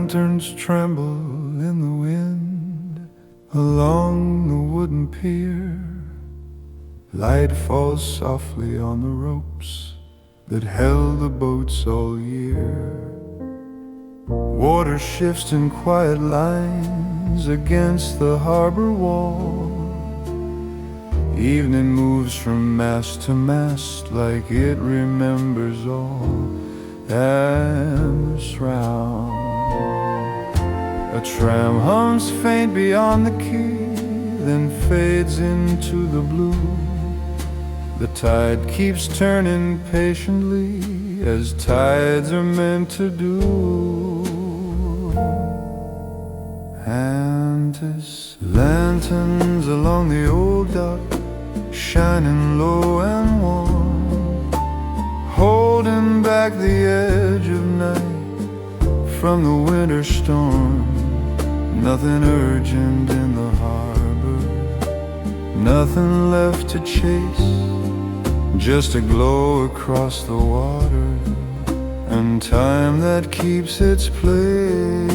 Lanterns tremble in the wind along the wooden pier. Light falls softly on the ropes that held the boats all year. Water shifts in quiet lines against the harbor wall. Evening moves from mast to mast like it remembers all. And the shroud, a tram hums faint beyond the quay, then fades into the blue. The tide keeps turning patiently, as tides are meant to do. And as lanterns along the old dock, shining low and warm, holding back the edge of night from the winter storm. Nothing urgent in the harbor, nothing left to chase, just a glow across the water and time that keeps its place.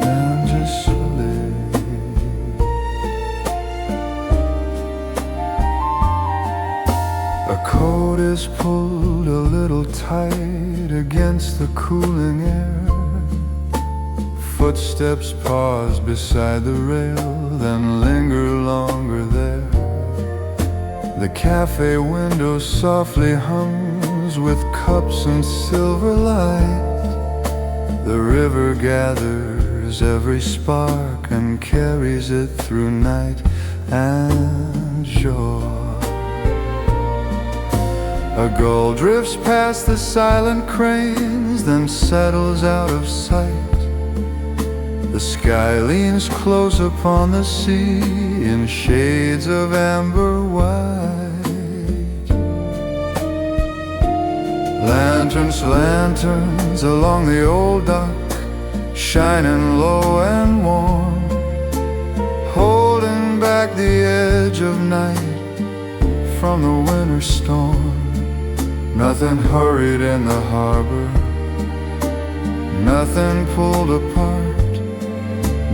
And just live. A coat is pulled a little tight against the cooling air. Footsteps pause beside the rail, then linger longer there. The cafe window softly hums with cups and silver light. The river gathers every spark and carries it through night and joy. A gull drifts past the silent cranes, then settles out of sight. The sky leans close upon the sea in shades of amber white. Lanterns, lanterns along the old dock, shining low and warm, holding back the edge of night from the winter storm. Nothing hurried in the harbor, nothing pulled apart,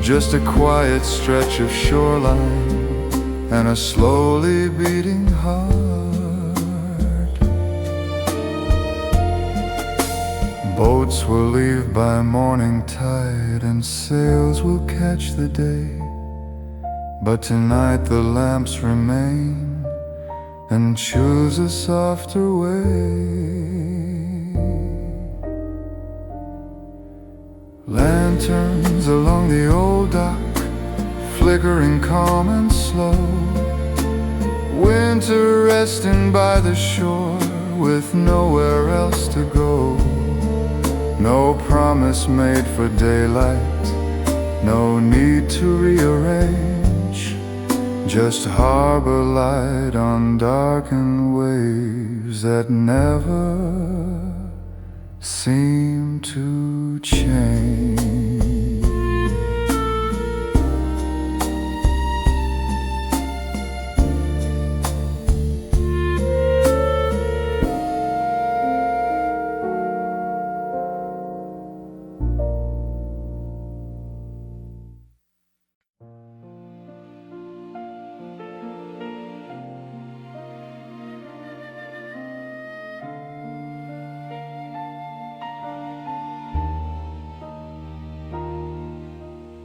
just a quiet stretch of shoreline and a slowly beating heart. Boats will leave by morning tide and sails will catch the day, but tonight the lamps remain and choose a softer way. Lanterns along the old dock, flickering calm and slow. Winter resting by the shore with nowhere else to go. No promise made for daylight, no need to rearrange, just harbor light on darkened waves that never seem to change.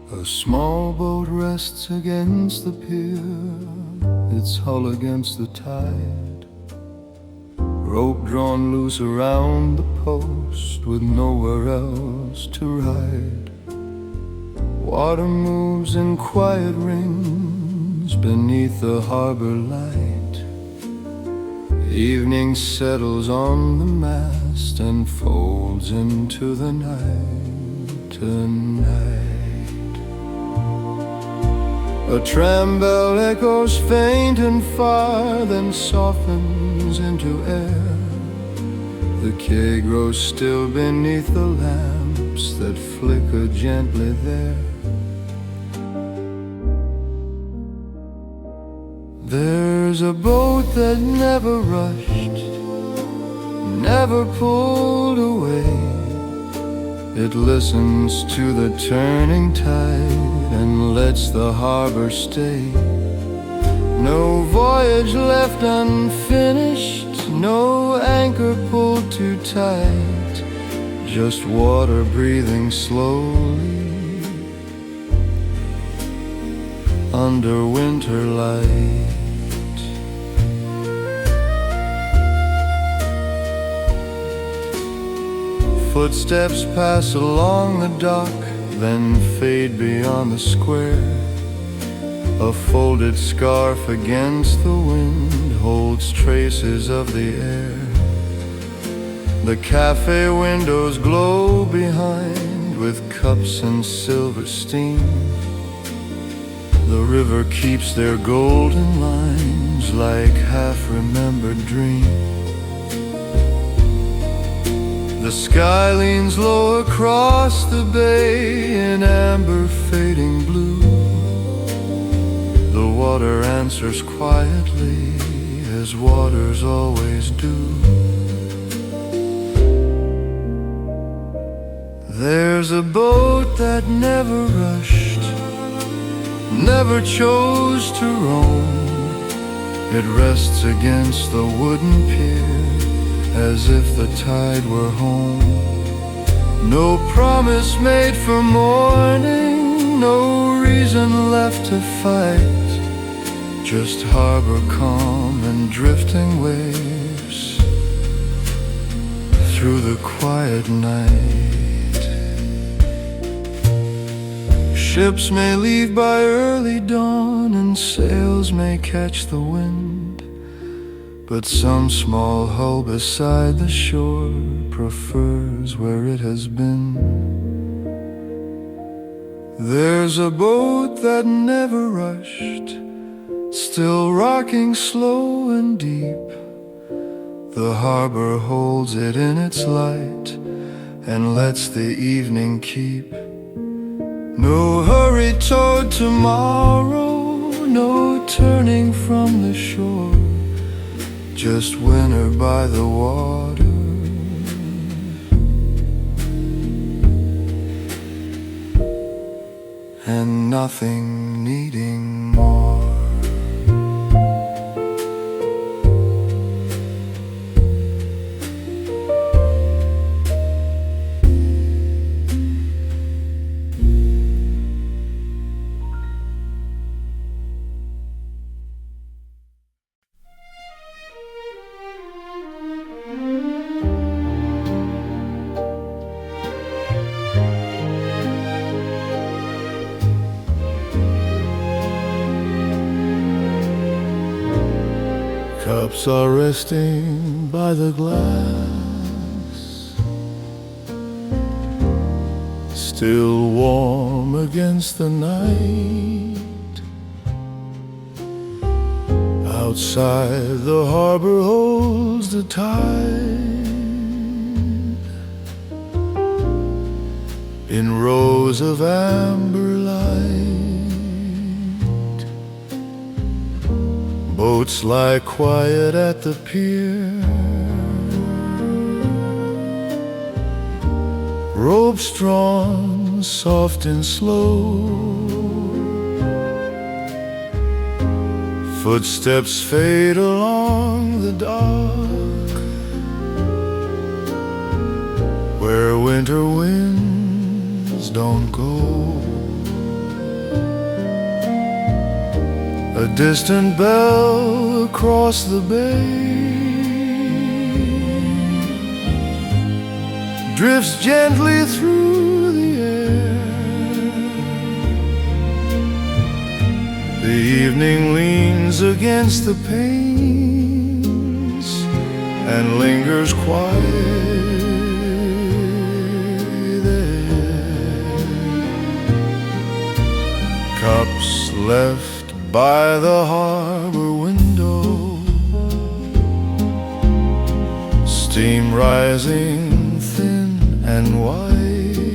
A small boat rests against the pier, its hull against the tide. Rope drawn loose around the post with nowhere else to ride. Water moves in quiet rings beneath the harbor light. Evening settles on the mast and folds into the night tonight. A tram bell echoes faint and far, then softens into air. The quay grows still beneath the lamps that flicker gently there. There's a boat that never rushed, never pulled away. It listens to the turning tide and lets the harbor stay. No voyage left unfinished, no anchor pulled too tight, just water breathing slowly under winter light. Footsteps pass along the dock, then fade beyond the square. A folded scarf against the wind holds traces of the air. The cafe windows glow behind with cups and silver steam. The river keeps their golden lines like half-remembered dreams. The sky leans low across the bay in amber fading blue. The water answers quietly as waters always do. There's a boat that never rushed, never chose to roam. It rests against the wooden pier as if the tide were home. No promise made for morning, no reason left to fight, just harbor calm and drifting waves through the quiet night. Ships may leave by early dawn and sails may catch the wind, but some small hull beside the shore prefers where it has been. There's a boat that never rushed, still rocking slow and deep. The harbor holds it in its light and lets the evening keep. No hurry toward tomorrow, no turning from the shore, just winter by the water and nothing needing more. Cups are resting by the glass, still warm against the night. Outside the harbor holds the tide in rows of amber light. Boats lie quiet at the pier, ropes drawn soft and slow. Footsteps fade along the dock where winter winds don't go. A distant bell across the bay drifts gently through the air. The evening leans against the panes and lingers quiet there. Cups left by the harbor window, steam rising thin and white,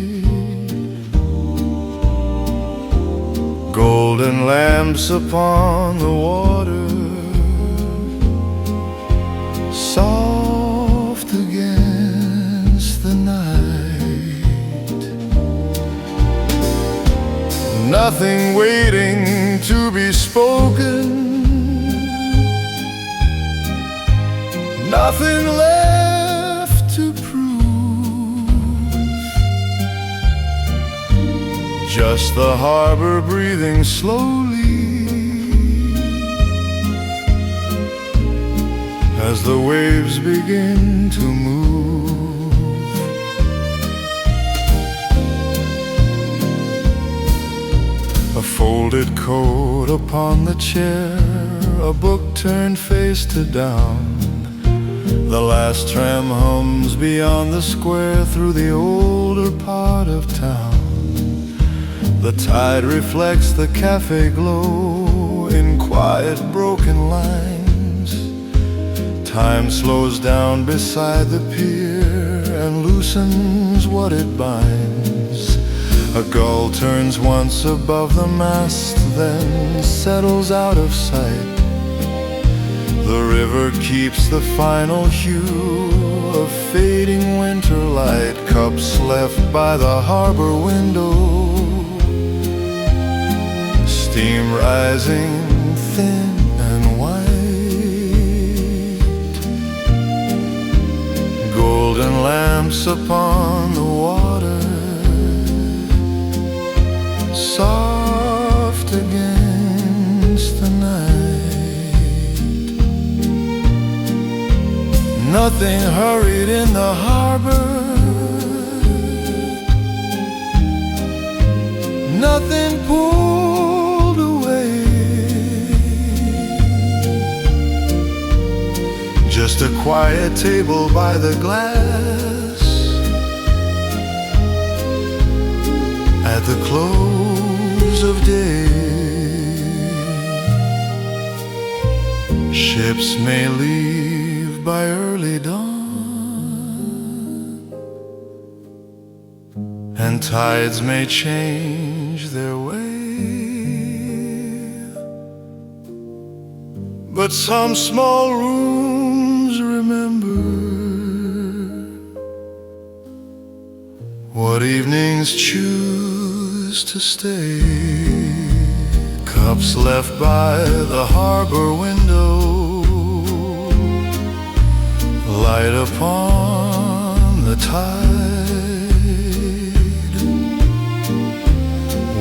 golden lamps upon the water, soft against the night. nothing waiting to be spoken, nothing left to prove, just the harbor breathing slowly as the waves begin to move. A folded coat upon the chair, a book turned face to down. The last tram hums beyond the square through the older part of town. The tide reflects the cafe glow in quiet broken lines. Time slows down beside the pier and loosens what it binds. A gull turns once above the mast, then settles out of sight. The river keeps the final hue of fading winter light. Cups left by the harbor window, steam rising thin and white. Golden lamps upon the water, soft against the night. Nothing hurried in the harbor, nothing pulled away, just a quiet table by the glass at the close of day. Ships may leave by early dawn, and tides may change their way, but some small rooms remember what evenings choose to stay. Cups left by the harbor window, light upon the tide.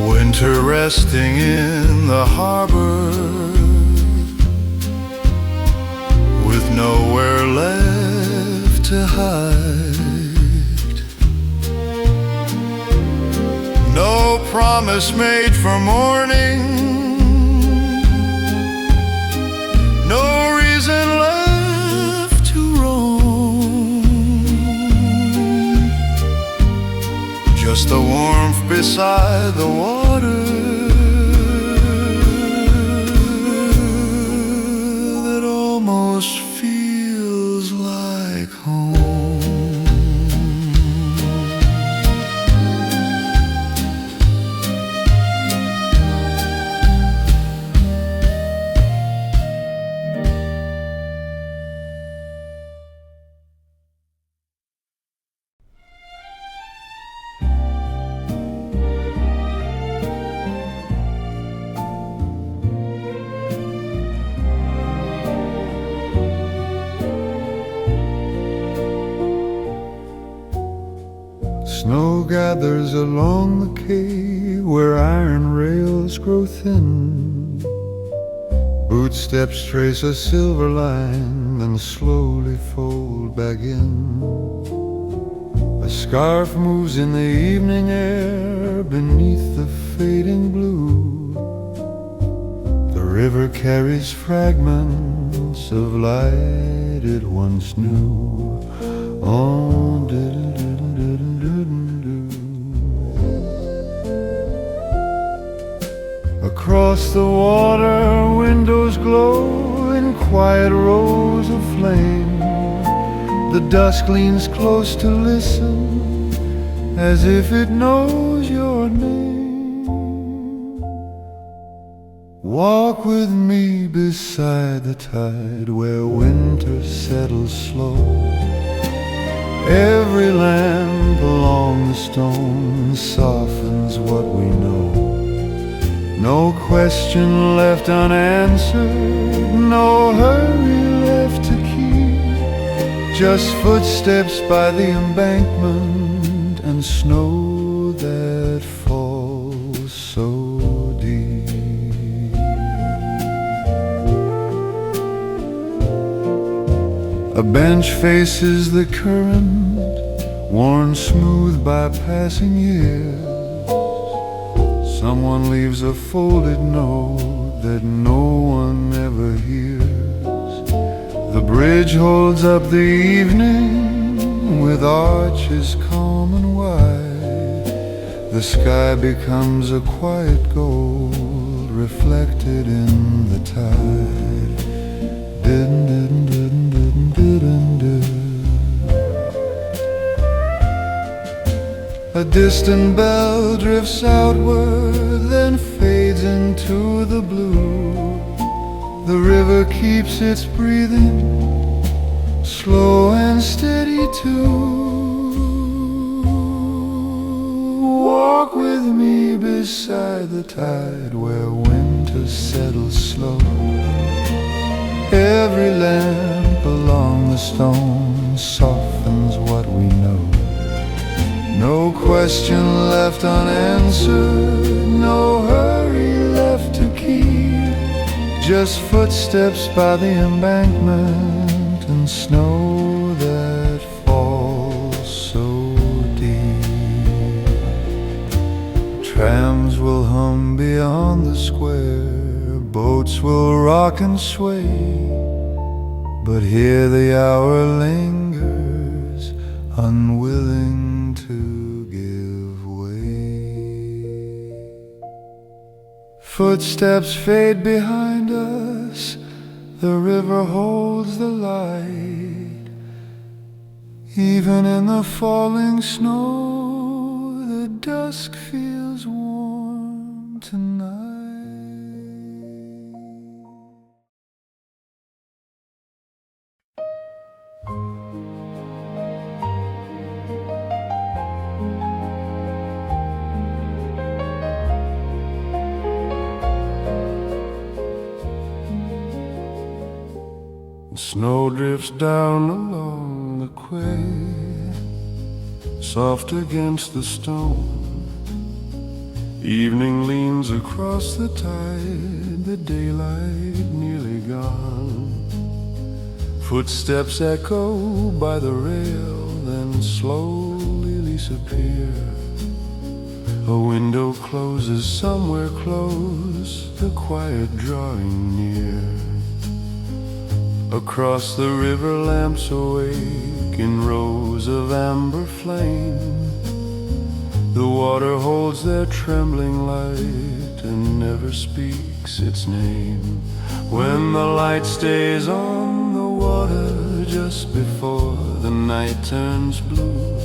Winter resting in the harbor, with nowhere left to hide. No promise made for morning, no reason left to roam, just the warmth beside the water that almost feels like home. Snow gathers along the quay where iron rails grow thin. Bootsteps trace a silver line, then slowly fold back in. A scarf moves in the evening air beneath the fading blue. The river carries fragments of light it once knew. On across the water, windows glow in quiet rows of flame. The dusk leans close to listen, as if it knows your name. Walk with me beside the tide, where winter settles slow. Every lamp along the stone softens what we know. No question left unanswered, no hurry left to keep. Just footsteps by the embankment and snow that falls so deep. A bench faces the current, worn smooth by passing years. Someone leaves a folded note that no one ever hears. The bridge holds up the evening with arches calm and wide. The sky becomes a quiet gold reflected in the tide. Didn't, didn't, didn't, didn't, didn't, didn't. A distant bell drifts outward, then fades into the blue. The river keeps its breathing, slow and steady too. Walk with me beside the tide where winter settles slow. Every lamp along the stone softens what we know. No question left unanswered, no hurry left to keep. Just footsteps by the embankment and snow that falls so deep. Trams will hum beyond the square, boats will rock and sway, but here the hour lingers, unwilling to give way. Footsteps fade behind us, the river holds the light. Even in the falling snow, the dusk feels warm tonight. Snow drifts down along the quay, soft against the stone. Evening leans across the tide, the daylight nearly gone. Footsteps echo by the rail, then slowly disappear. A window closes somewhere close, the quiet drawing near. Across the river lamps awake in rows of amber flame. The water holds their trembling light and never speaks its name. When the light stays on the water just before the night turns blue,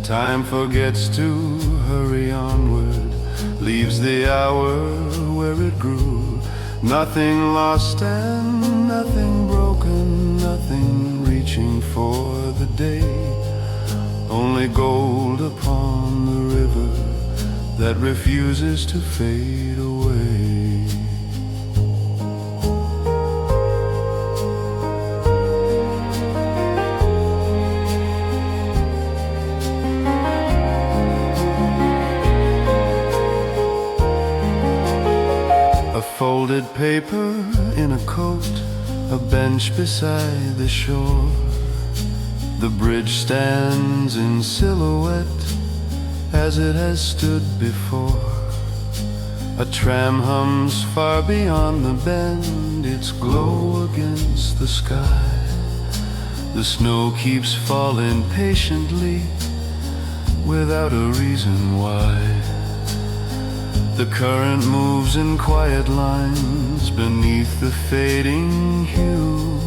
time forgets to hurry onward, leaves the hour where it grew. Nothing lost and nothing broken, nothing reaching for the day. Only gold upon the river that refuses to fade away. A folded paper in a coat, a bench beside the shore. The bridge stands in silhouette as it has stood before. A tram hums far beyond the bend, its glow against the sky. The snow keeps falling patiently without a reason why. The current moves in quiet lines beneath the fading hue.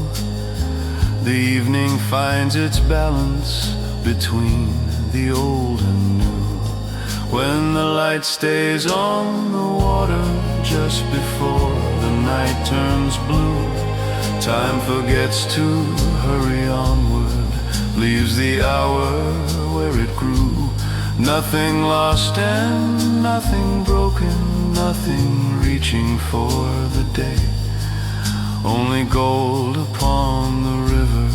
The evening finds its balance between the old and new. When the light stays on the water just before the night turns blue, time forgets to hurry onward, leaves the hour where it grew. Nothing lost and nothing broken, nothing reaching for the day. Only gold upon the river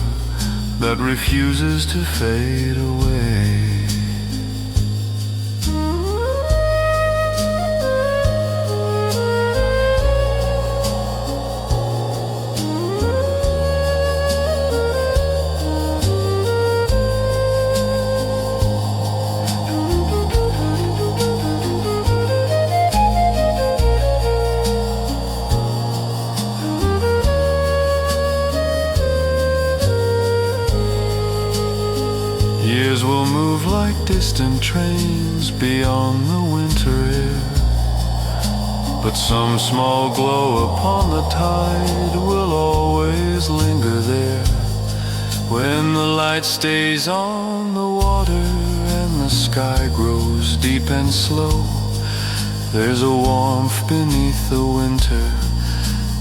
that refuses to fade away. Years will move like distant trains beyond the winter air, but some small glow upon the tide will always linger there. When the light stays on the water and the sky grows deep and slow, there's a warmth beneath the winter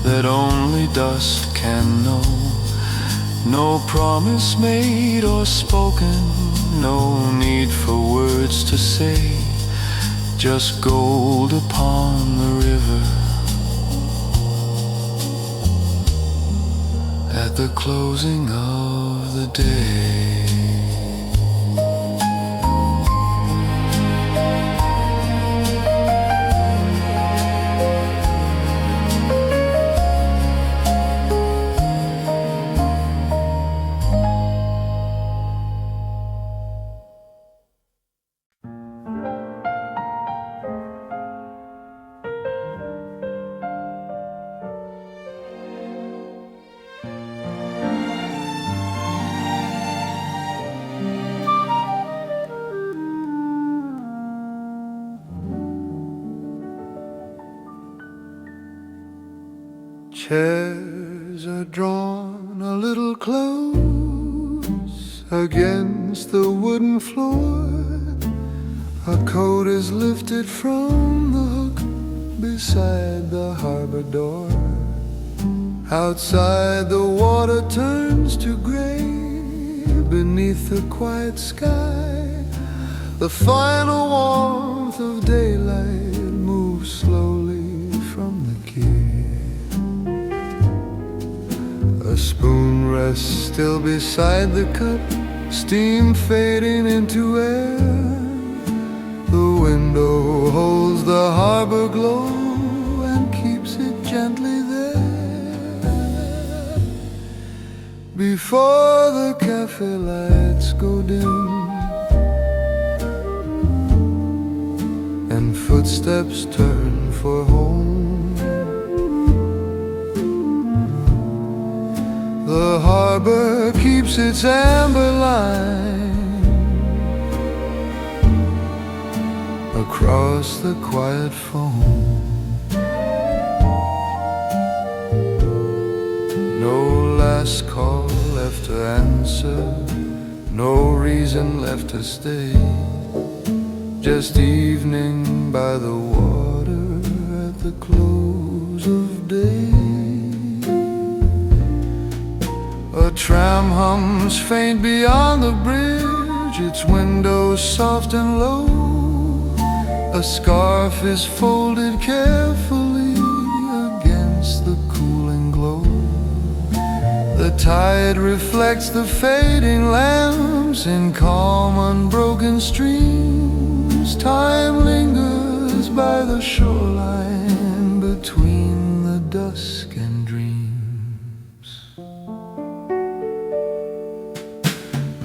that only dust can know. No promise made or spoken, no need for words to say, just gold upon the river at the closing of the day. Chairs are drawn a little close against the wooden floor. A coat is lifted from the hook beside the harbor door. Outside the water turns to gray beneath the quiet sky. The final warmth of daylight moves slowly from the quay. A spoon rests still beside the cup, steam fading into air. The window holds the harbor glow and keeps it gently there. Before the cafe lights go dim and footsteps turn for home, the harbor keeps its amber line across the quiet foam. No last call left to answer, no reason left to stay. Just evening by the water at the close of day. A tram hums faint beyond the bridge, its windows soft and low. A scarf is folded carefully against the cooling glow. The tide reflects the fading lamps in calm unbroken streams. Time lingers by the shoreline between the dusk and dreams.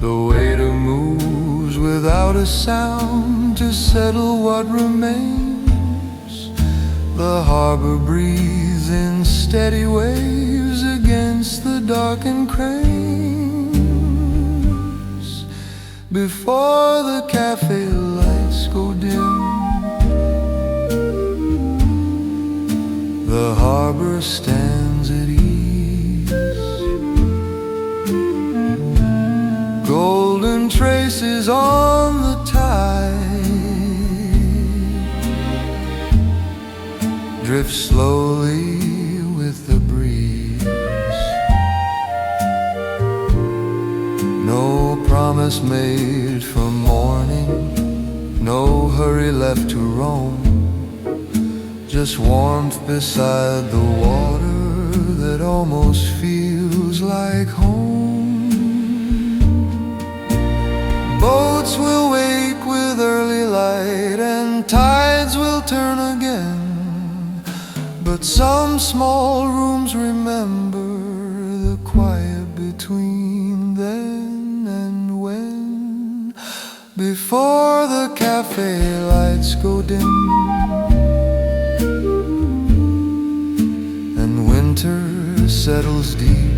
The waiter moves without a sound to settle what remains. The harbor breathes in steady waves against the darkened cranes. Before the cafe lights go dim, the harbor stands at ease. Golden traces on the tide drift slowly with the breeze. No promise made for morning, worry left to roam, just warmth beside the water that almost feels like home. Boats will wake with early light and tides will turn again, but some small rooms remember the quiet between then and when, before the cafe lights go dim and winter settles deep.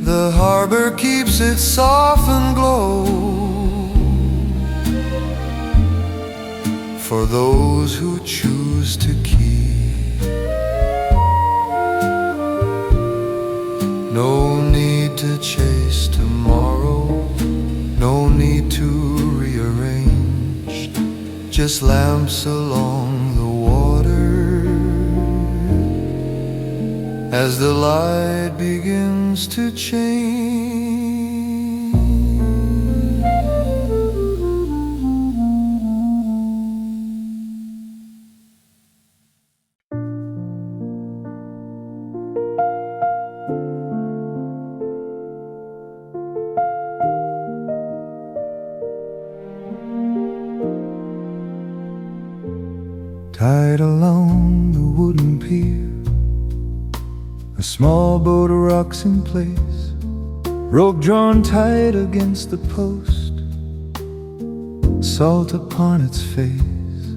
The harbor keeps its softened glow for those who choose to keep. No need to chase tomorrow, no need to rearrange, just lamps along the water as the light begins to change. Tied along the wooden pier, a small boat rocks in place, rope drawn tight against the post, salt upon its face.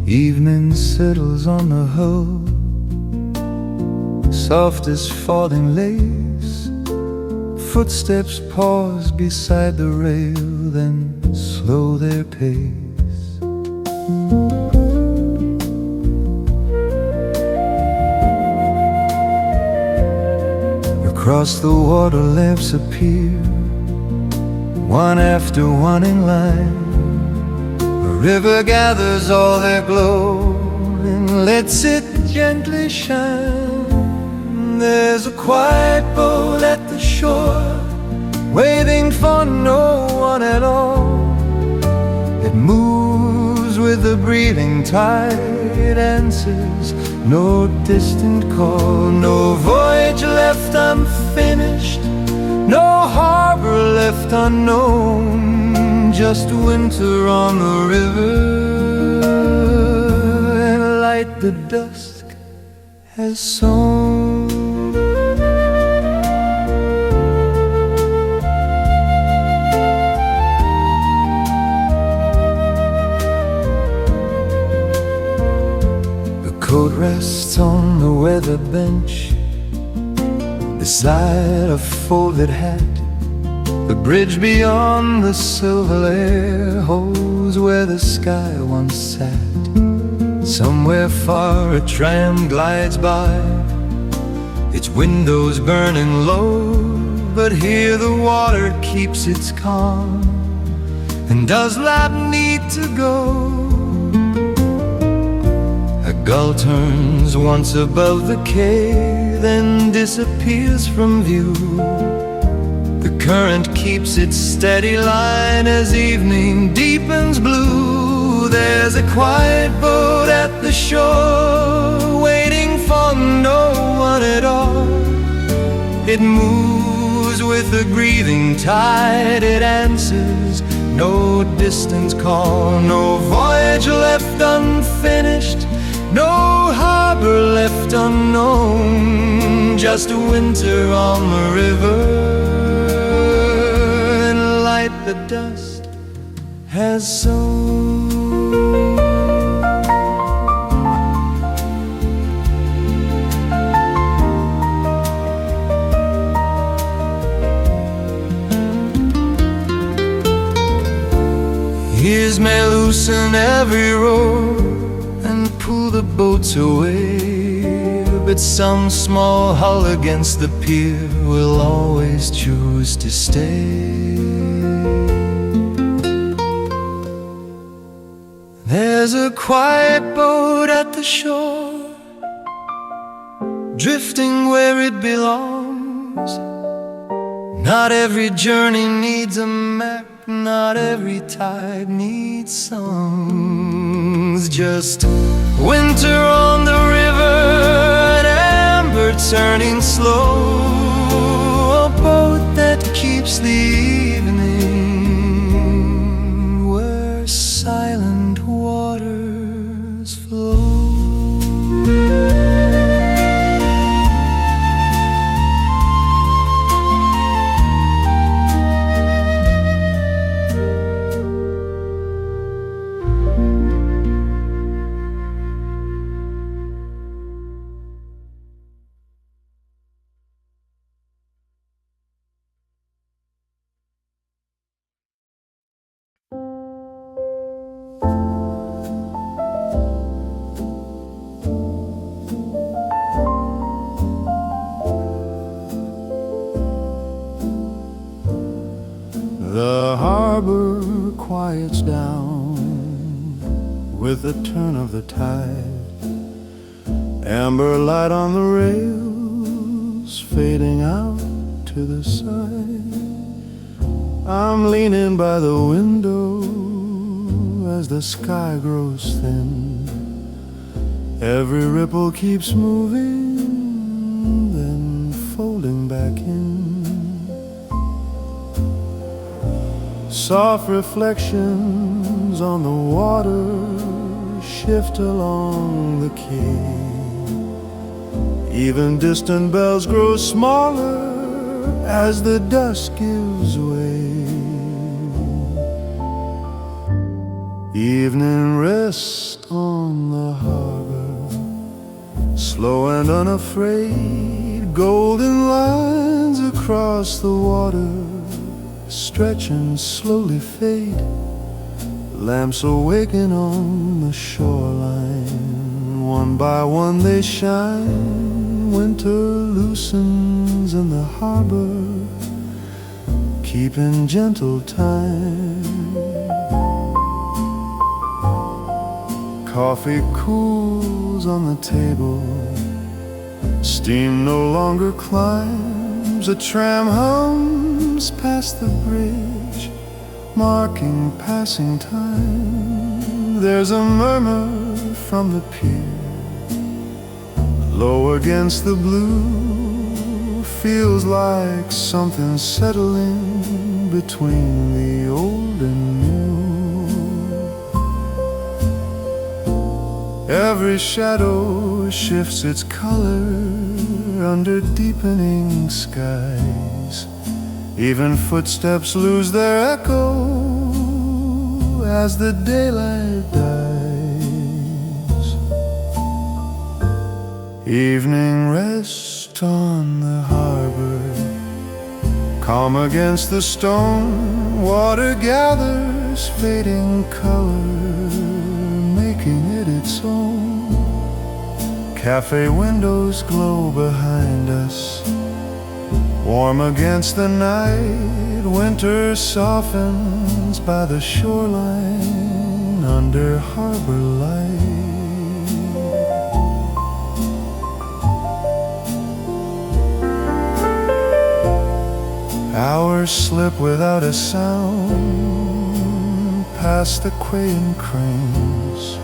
Evening settles on the hull, soft as falling lace. Footsteps pause beside the rail, then slow their pace. Across the water lamps appear, one after one in line. The river gathers all their glow and lets it gently shine. There's a quiet boat at the shore, waiting for no one at all. It moves with the breathing tide, answers no distant call. No voyage left unfinished, no harbor left unknown, just winter on the river and light the dusk has sown. The boat rests on the weather bench beside a folded hat. The bridge beyond the silver air holds where the sky once sat. Somewhere far a tram glides by, its windows burning low, but here the water keeps its calm. And does that need to go? A gull turns once above the quay, then disappears from view. The current keeps its steady line as evening deepens blue. There's a quiet boat at the shore, waiting for no one at all. It moves with a breathing tide, it answers no distant call. No voyage left unfinished, no harbor left unknown, just winter on the river and light the dust has sown. Years may loosen every roar and pull the boats away, but some small hull against the pier will always choose to stay. There's a quiet boat at the shore, drifting where it belongs. Not every journey needs a map, Not every tide needs songs. Just winter on the river, an amber turning slow, a boat that keeps the evening where silent waters flow. The harbor quiets down with the turn of the tide. Amber light on the rails fading out to the side. I'm leaning by the window as the sky grows thin. Every ripple keeps moving, then folding back in. Soft reflections on the water shift along the quay. Even distant bells grow smaller as the dusk gives way. Evening rest on the harbor, slow and unafraid. Golden lines across the water stretch and slowly fade. Lamps awaken on the shoreline. One by one they shine. Winter loosens in the harbor, keeping gentle time. Coffee cools on the table, steam no longer climbs. A tram hums past the bridge, marking passing time. There's a murmur from the pier, low against the blue. Feels like something settling between the old and new. Every shadow shifts its color under deepening skies. Even footsteps lose their echo as the daylight dies. Evening rest on the harbor, calm against the stone. Water gathers fading color, making it its own. Café windows glow behind us, warm against the night. Winter softens by the shoreline under harbor light. Hours slip without a sound past the quay and cranes.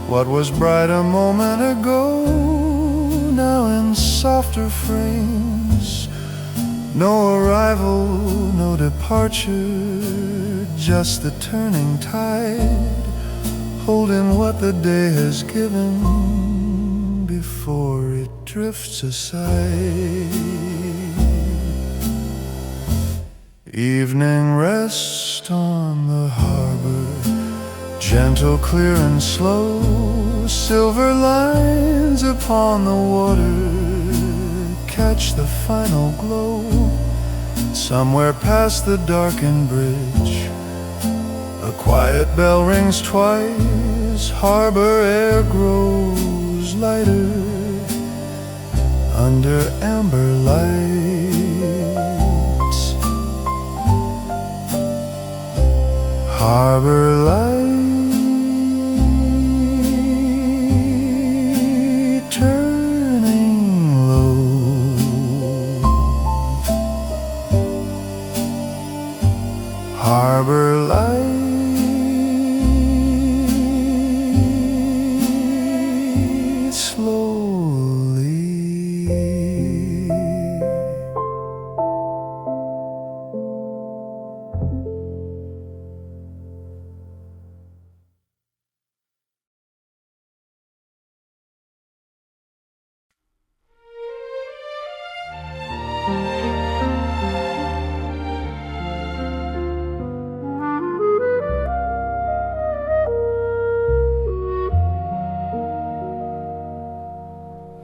What was bright a moment ago, now in softer frames. No arrival, no departure, just the turning tide, holding what the day has given before it drifts aside. Evening rest on the harbor, gentle, clear and slow. Silver lines upon the water catch the final glow. Somewhere past the darkened bridge, a quiet bell rings twice. Harbor air grows lighter under amber lights. Harbor light turning low. harbor light slowly.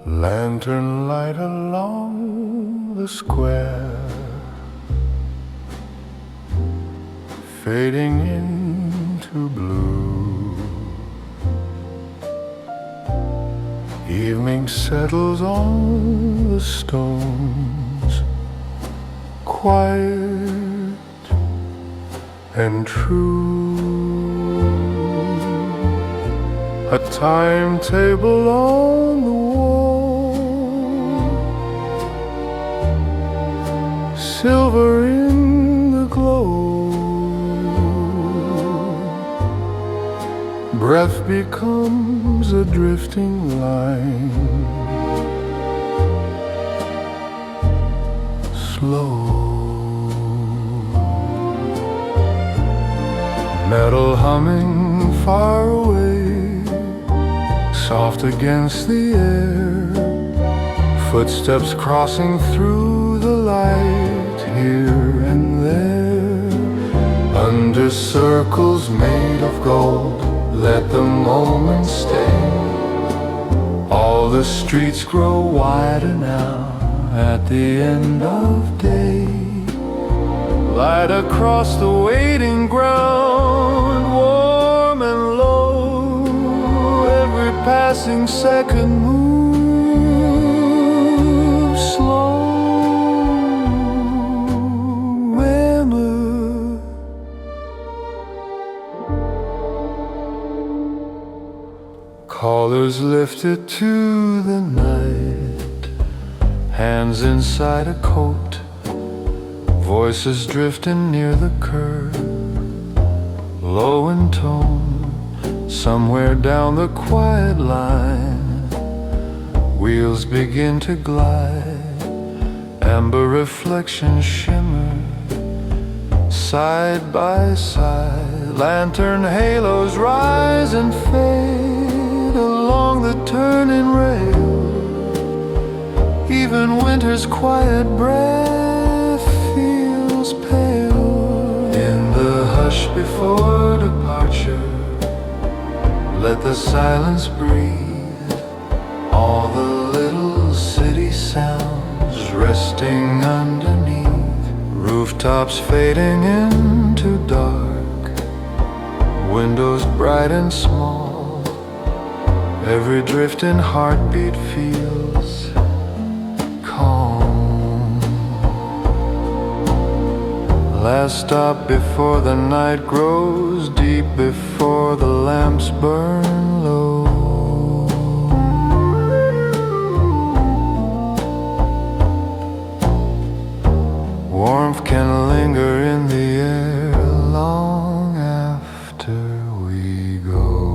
Lantern light along the square, fading into blue. Evening settles on the stones, quiet and true. A timetable on the silver in the glow, breath becomes a drifting line, slow. Metal humming far away, soft against the air, footsteps crossing through the light here and there. Under circles made of gold, let the moment stay. All the streets grow wider now at the end of day. Light across the waiting ground, warm and low. Every passing second moves slow. Collars lifted to the night, hands inside a coat, voices drifting near the curb, low in tone. Somewhere down the quiet line, wheels begin to glide, amber reflections shimmer side by side. Lantern halos rise and fade along the turning rail. Even winter's quiet breath feels pale. In the hush before departure, let the silence breathe. All the little city sounds resting underneath. Rooftops fading into dark, windows bright and small. Every drifting heartbeat feels calm. Last stop before the night grows deep, before the lamps burn low. Warmth can linger in the air long after we go.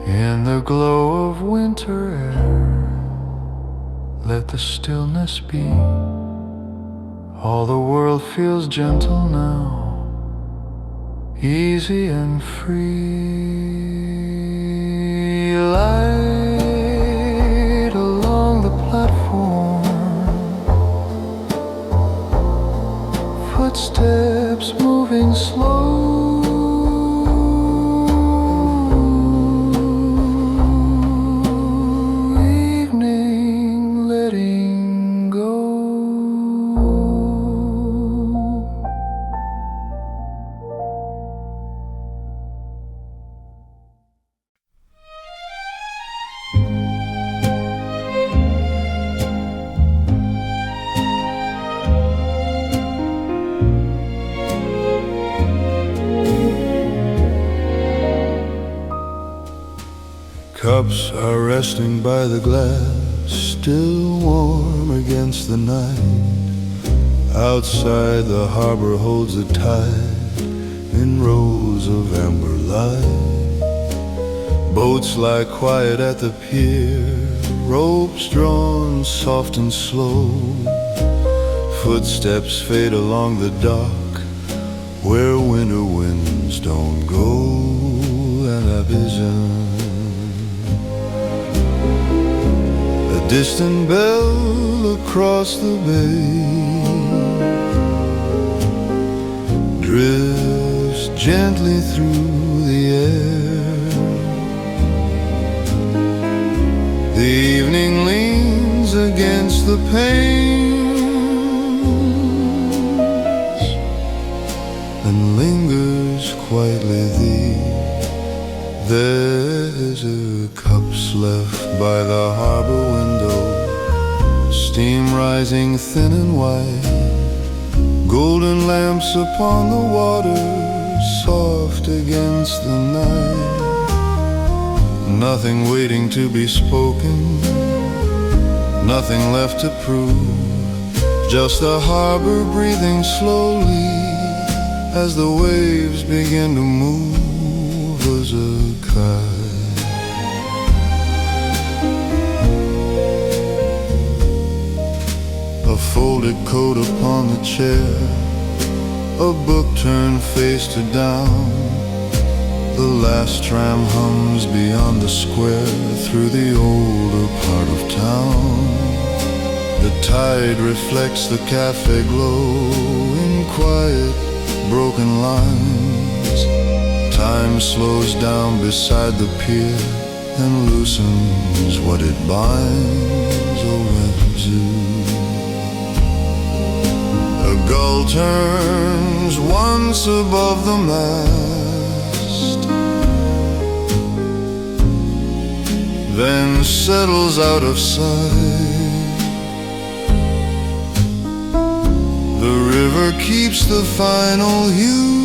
In the glow of winter air, let the stillness be. All the world feels gentle now, easy and free. Light along the platform, footsteps moving slow. Cups are resting by the glass, still warm against the night. Outside the harbor holds a tide in rows of amber light. Boats lie quiet at the pier, ropes drawn soft and slow. Footsteps fade along the dock where winter winds don't go. And I vision a distant bell across the bay, drifts gently through the air. The evening leans against the panes and lingers quietly thee. There's a cups left by the harbor window, steam rising thin and white, golden lamps upon the water, soft against the night. Nothing waiting to be spoken, nothing left to prove, just the harbor breathing slowly as the waves begin to move. As a kite, a folded coat upon the chair, a book turned face to down. The last tram hums beyond the square through the older part of town. The tide reflects the café glow in quiet, broken lines. Time slows down beside the pier and loosens what it binds. Oh, a gull turns once above the mast, then settles out of sight. The river keeps the final hue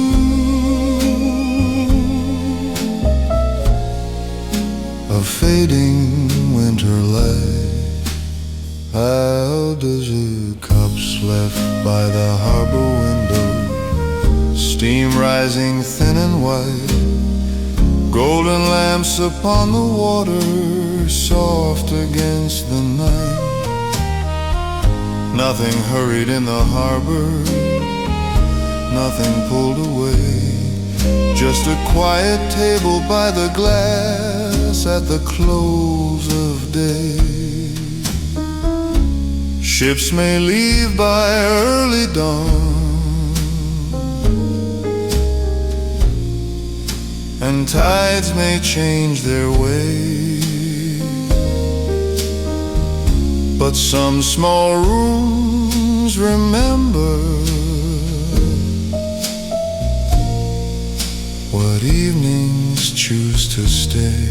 of fading winter light. How does a cups left by the harbor window, steam rising thin and white, golden lamps upon the water, soft against the night. Nothing hurried in the harbor, nothing pulled away, just a quiet table by the glass at the close of day. Ships may leave by early dawn, and tides may change their way, but some small rooms remember what evenings choose to stay.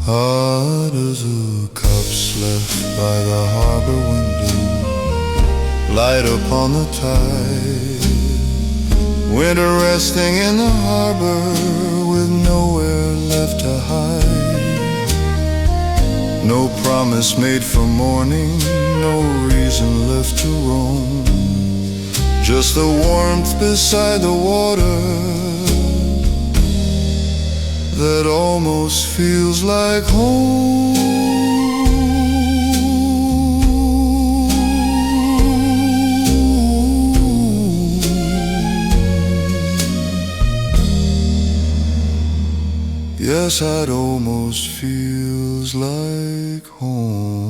Hard as a cups left by the harbor window, light upon the tide. Winter resting in the harbor with nowhere left to hide. No promise made for morning, no reason left to roam, just the warmth beside the water that almost feels like home. Yes, it almost feels like home.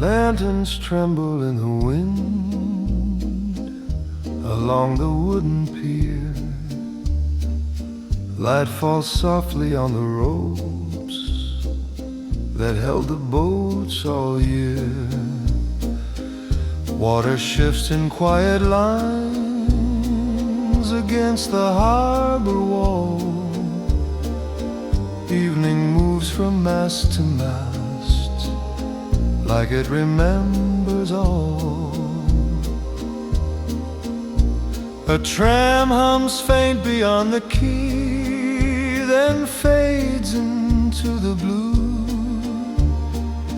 Lanterns tremble in the wind along the wooden pier. Light falls softly on the ropes that held the boats all year. Water shifts in quiet lines against the harbor wall. Evening moves moves from mast to mast, like it remembers all. A tram hums faint beyond the quay, then fades into the blue.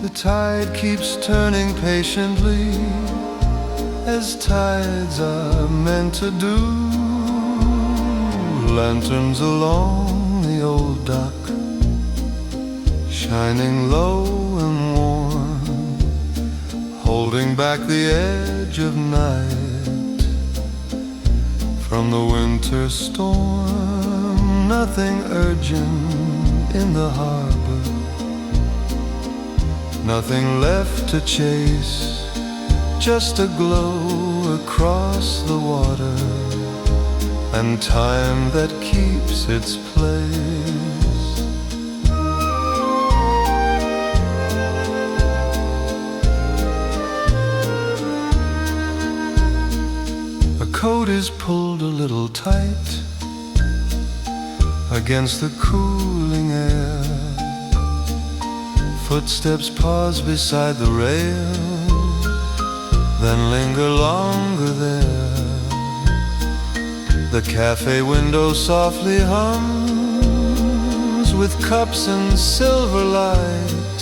The tide keeps turning patiently, as tides are meant to do. Lanterns along the old dock, shining low and warm, holding back the edge of night from the winter storm. Nothing urgent in the harbor, nothing left to chase, just a glow across the water, and time that keeps its place. A coat is pulled a little tight against the cooling air. Footsteps pause beside the rail, then linger longer there. The cafe window softly hums with cups and silver light.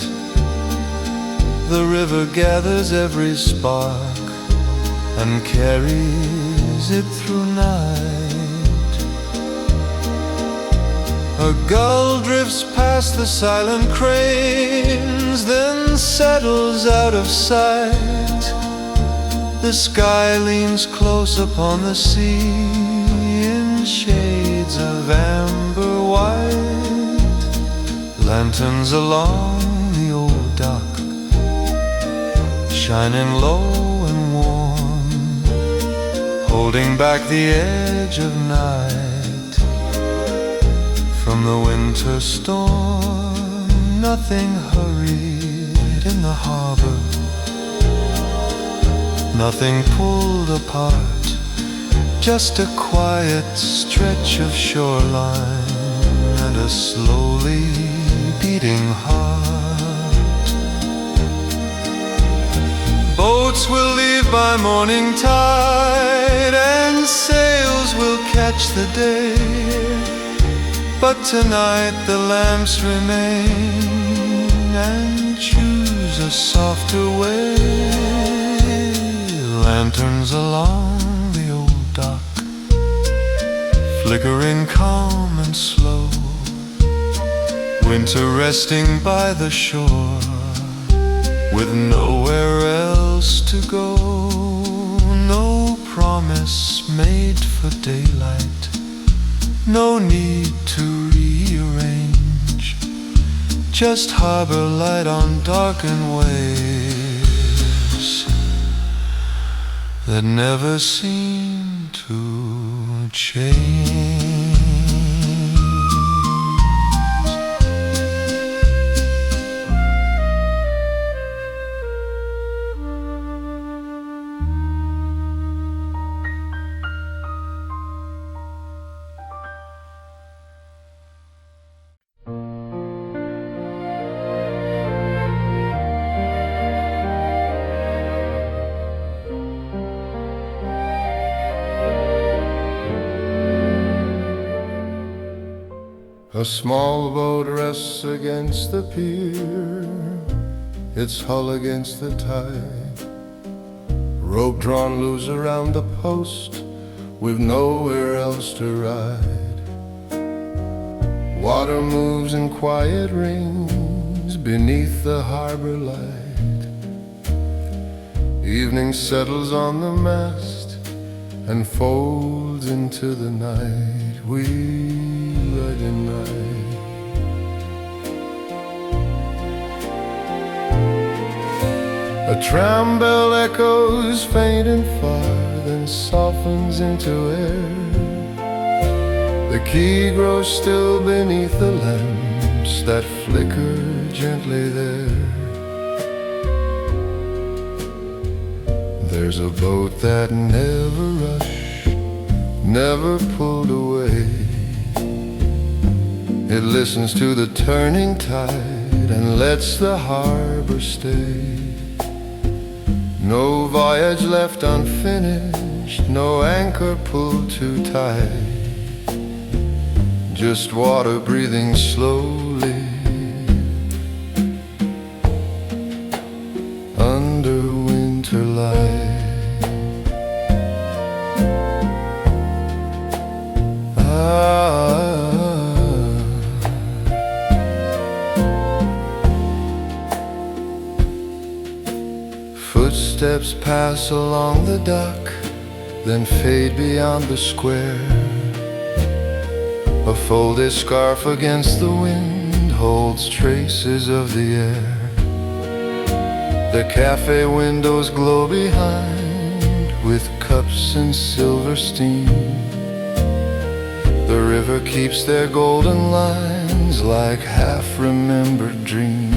The river gathers every spark and carries it through night. A gull drifts past the silent cranes, then settles out of sight. The sky leans close upon the sea in shades of amber white. Lanterns along the old dock, shining low and warm, holding back the edge of night from the winter storm. Nothing hurried in the harbor, nothing pulled apart, just a quiet stretch of shoreline and a slowly beating heart. Boats will leave by morning tide, and sails will catch the day, but tonight the lamps remain and choose a softer way. Lanterns along the old dock, flickering calm and slow. Winter resting by the shore, with nowhere else to go. No promise made for daylight, no need to rearrange, just harbor light on darkened waves that never seem to change. A small boat rests against the pier, its hull against the tide. Rope drawn loose around the post, with nowhere else to ride. Water moves in quiet rings beneath the harbor light. Evening settles on the mast and folds into the night. We ride in night. A tram bell echoes faint and far, then softens into air. The quay grows still beneath the lamps that flicker gently there. There's a boat that never rushed, never pulled away. It listens to the turning tide and lets the harbor stay. No voyage left unfinished, no anchor pulled too tight, just water breathing slowly under winter light. Footsteps pass along the dock, then fade beyond the square. A folded scarf against the wind holds traces of the air. The cafe windows glow behind with cups and silver steam. The river keeps their golden lines like half-remembered dream.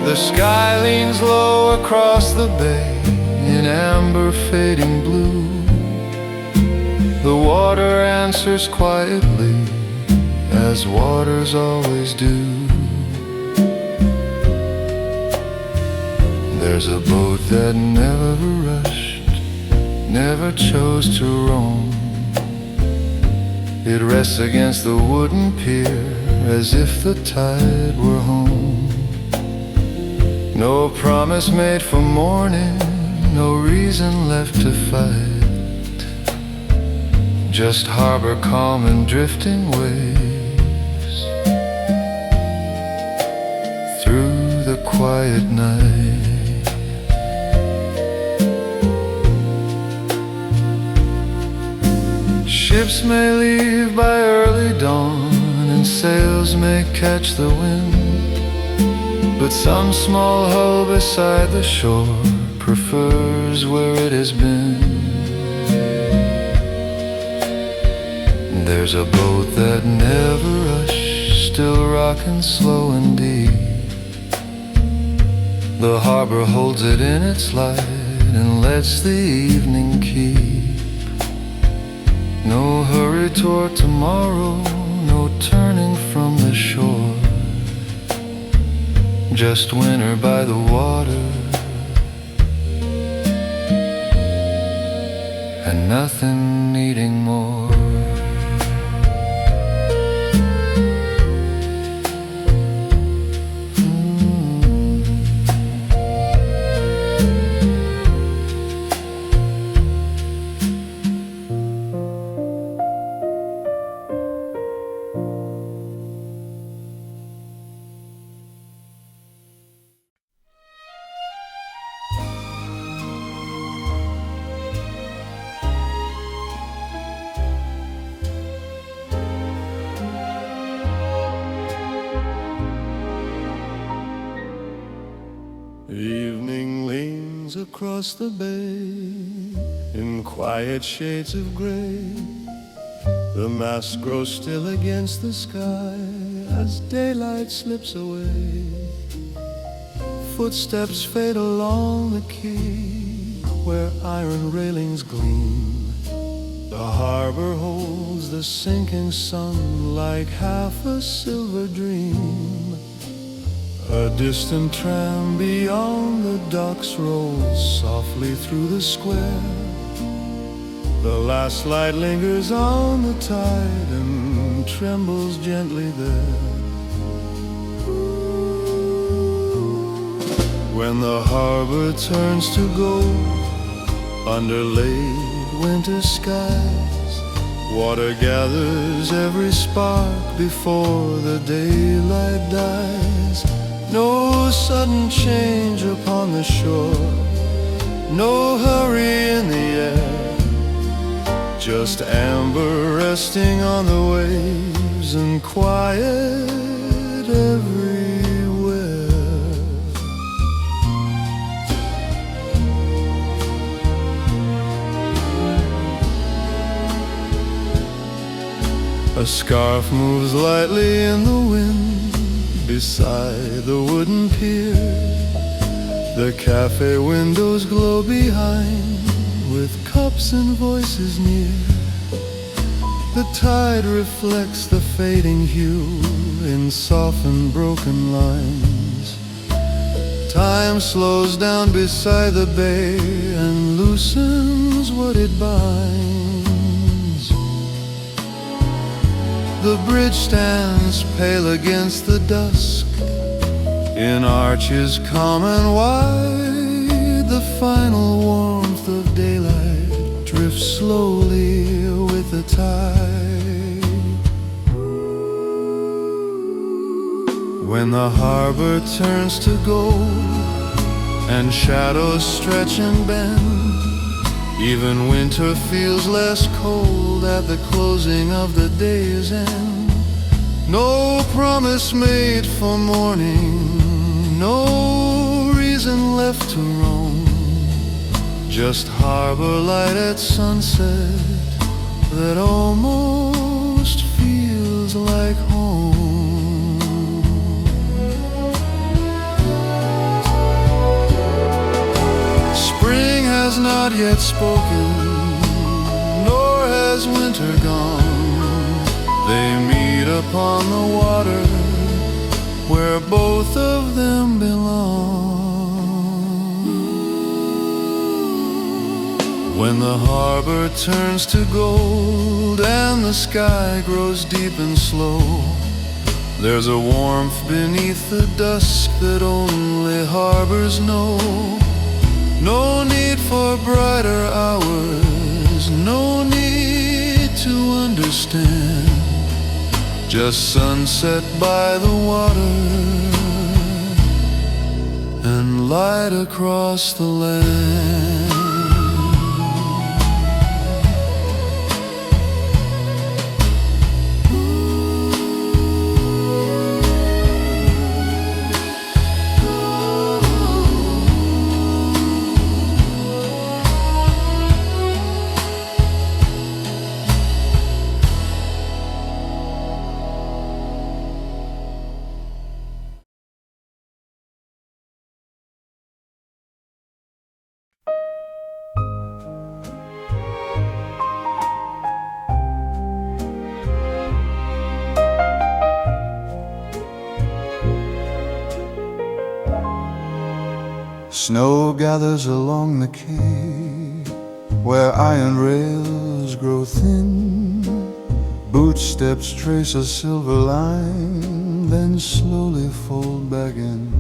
The sky leans low across the bay in amber fading blue. The water answers quietly as waters always do. There's a boat that never rushed, never chose to roam. It rests against the wooden pier as if the tide were home. No promise made for morning, no reason left to fight, just harbor calm and drifting waves through the quiet night. Ships may leave by early dawn and sails may catch the wind, but some small hull beside the shore prefers where it has been. There's a boat that never rushed, still rocking slow and deep. The harbor holds it in its light and lets the evening keep. No hurry toward tomorrow, no turning from the shore, just winter by the water and nothing needing more. Evening leans across the bay in quiet shades of gray. The masts grow still against the sky as daylight slips away. Footsteps fade along the quay where iron railings gleam. The harbor holds the sinking sun like half a silver dream. A distant tram beyond the docks rolls softly through the square. The last light lingers on the tide and trembles gently there. When the harbor turns to gold under late winter skies, water gathers every spark before the daylight dies. No sudden change upon the shore, no hurry in the air, just amber resting on the waves and quiet everywhere. A scarf moves lightly in the wind beside the wooden pier. The cafe windows glow behind, with cups and voices near. The tide reflects the fading hue in softened broken lines. Time slows down beside the bay and loosens what it binds. The bridge stands pale against the dusk, in arches calm and wide. The final warmth of daylight drifts slowly with the tide. When the harbor turns to gold and shadows stretch and bend, even winter feels less cold at the closing of the day's end. No promise made for morning, no reason left to roam, just harbor light at sunset that almost feels like home. Spring has not yet spoken, nor has winter gone. They meet upon the water where both of them belong. When the harbor turns to gold and the sky grows deep and slow, there's a warmth beneath the dusk that only harbors know. No need for brighter hours, no need to understand, just sunset by the water and light across the land. Snow gathers along the quay, where iron rails grow thin. Boot steps trace a silver line, then slowly fold back in.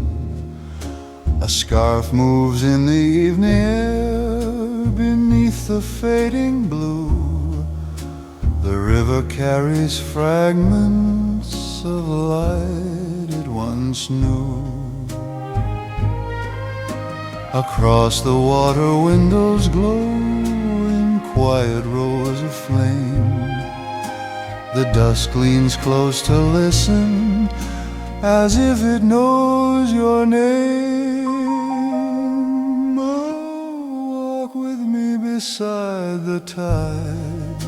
A scarf moves in the evening air beneath the fading blue. The river carries fragments of light it once knew. Across the water windows glow in quiet rows of flame. The dusk leans close to listen, as if it knows your name. Oh, walk with me beside the tide,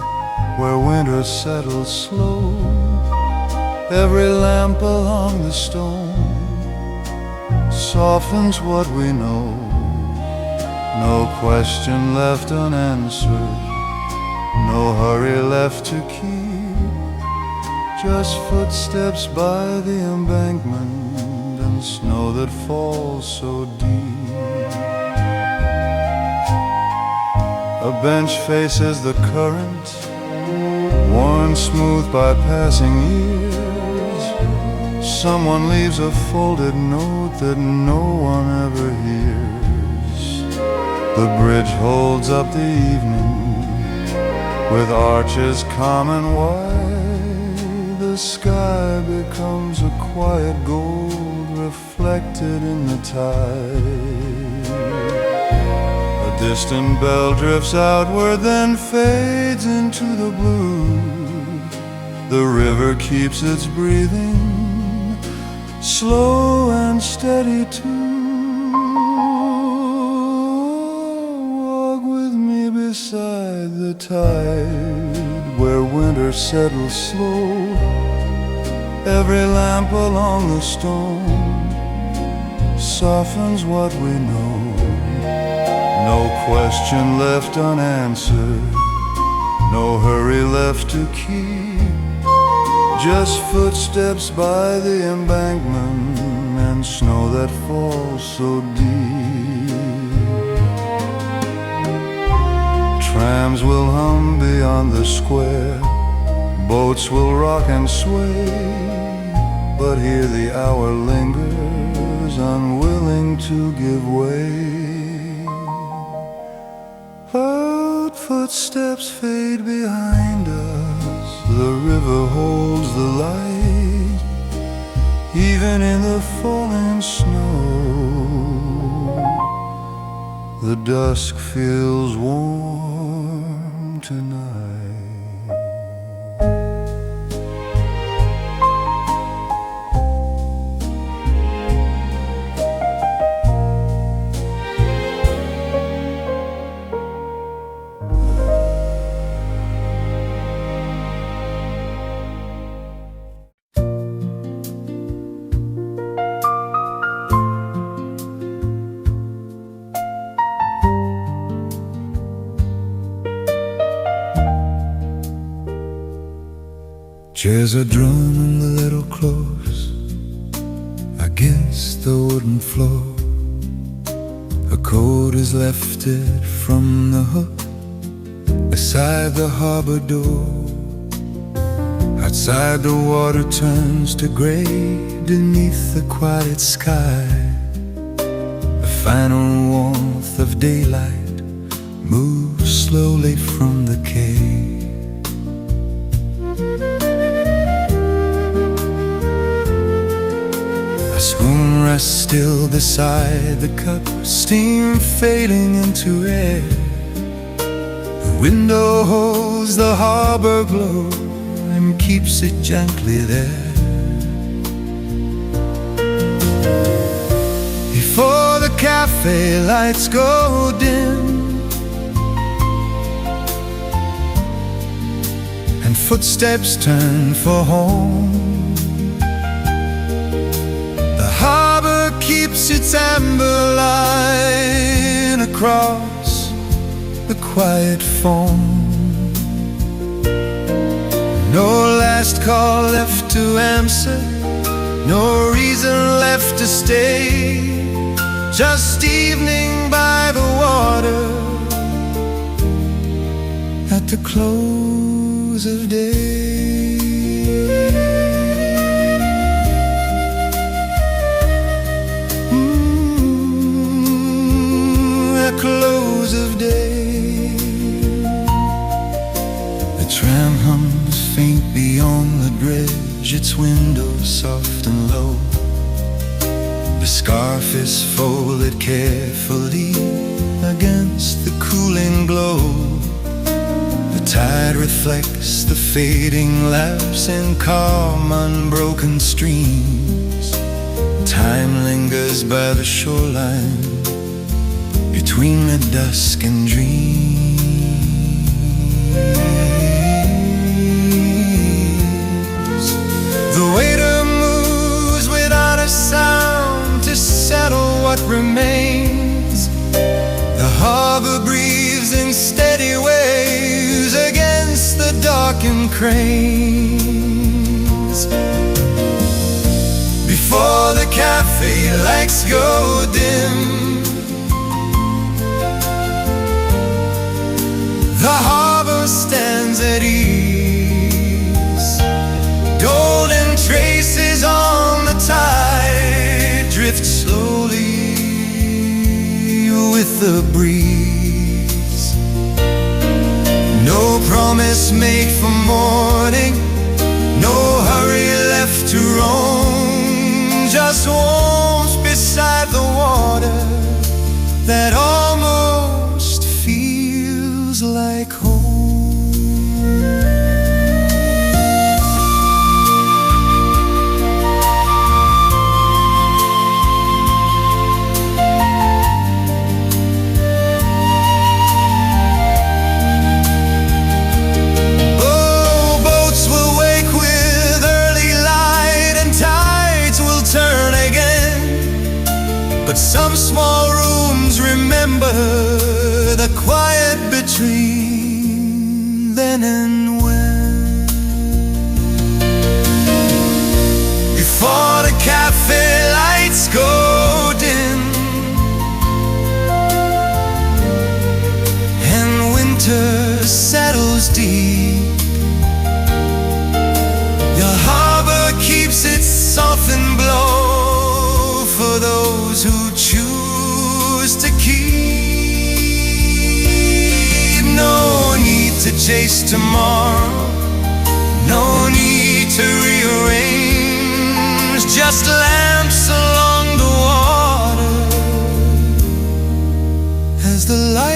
where winter settles slow. Every lamp along the stone softens what we know. No question left unanswered, no hurry left to keep, just footsteps by the embankment and snow that falls so deep. A bench faces the current, worn smooth by passing years. Someone leaves a folded note that no one ever hears. The bridge holds up the evening with arches calm and wide. The sky becomes a quiet gold reflected in the tide. A distant bell drifts outward, then fades into the blue. The river keeps its breathing, slow and steady too. Beside the tide, where winter settles slow, every lamp along the stone softens what we know. No question left unanswered, no hurry left to keep. Just footsteps by the embankment and snow that falls so deep. Trams will hum beyond the square, boats will rock and sway, but here the hour lingers, unwilling to give way. But footsteps fade behind us, the river holds the light, even in the falling snow. The dusk feels warm tonight. Chairs are drawn a little close against the wooden floor. A coat is lifted from the hook beside the harbor door. Outside the water turns to gray beneath the quiet sky. The final warmth of daylight moves slowly from the quay. Spoon rests still beside the cup, steam fading into air. The window holds the harbor glow and keeps it gently there. Before the cafe lights go dim and footsteps turn for home, the harbor keeps its amber line across the quiet foam. No last call left to answer, no reason left to stay. Just evening by the water at the close of day. Close of day. The tram hums faint beyond the bridge, its windows soft and low. The scarf is folded carefully against the cooling glow. The tide reflects the fading lapse in calm, unbroken streams. Time lingers by the shoreline between the dusk and dreams. The waiter moves without a sound to settle what remains. The harbor breathes in steady waves against the darkened cranes. Before the cafe lights go dim, the harbor stands at ease. Golden traces on the tide drift slowly with the breeze. No promise made for morning, no hurry left to roam. Just warmth beside the water that almost feels like home. Oh, boats will wake with early light and tides will turn again. and when. Before the cafe lights go dim and winter settles deep, your harbor keeps its softened blow for those who choose to keep. No need to chase tomorrow, no need to rearrange, just lamps along the water as the light